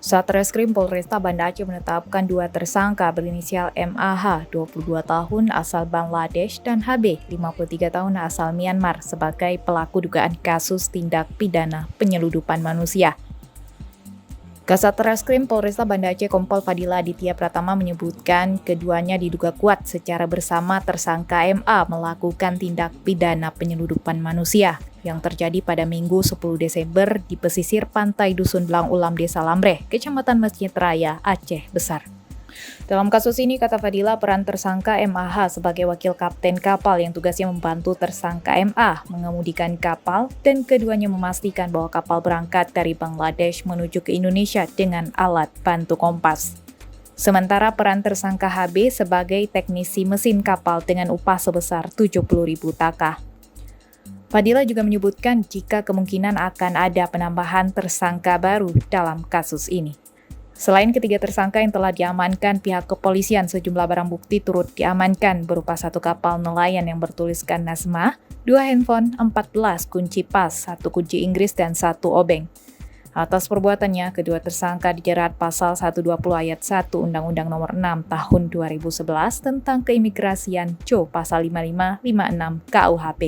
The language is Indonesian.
Satreskrim Polresta Banda Aceh menetapkan 2 tersangka berinisial MAH, 22 tahun asal Bangladesh, dan HB, 53 tahun asal Myanmar sebagai pelaku dugaan kasus tindak pidana penyeludupan manusia. Kasat Reskrim Polresta Banda Aceh Kompol Fadila Aditya Pratama menyebutkan keduanya diduga kuat secara bersama tersangka MA melakukan tindak pidana penyeludupan manusia yang terjadi pada Minggu 10 Desember di pesisir pantai Dusun Belang Ulam Desa Lamreh, Kecamatan Masjid Raya, Aceh Besar. Dalam kasus ini, kata Fadila, peran tersangka MAH sebagai wakil kapten kapal yang tugasnya membantu tersangka MA mengemudikan kapal dan keduanya memastikan bahwa kapal berangkat dari Bangladesh menuju ke Indonesia dengan alat bantu kompas. Sementara peran tersangka HB sebagai teknisi mesin kapal dengan upah sebesar 70.000 taka. Fadila juga menyebutkan jika kemungkinan akan ada penambahan tersangka baru dalam kasus ini. Selain ketiga tersangka yang telah diamankan, pihak kepolisian sejumlah barang bukti turut diamankan berupa 1 kapal nelayan yang bertuliskan Nazma, 2 handphone, 14 kunci pas, 1 kunci Inggris, dan 1 obeng. Atas perbuatannya, kedua tersangka dijerat pasal 120 ayat 1 Undang-Undang Nomor 6 Tahun 2011 tentang Keimigrasian, pasal 5556 KUHP.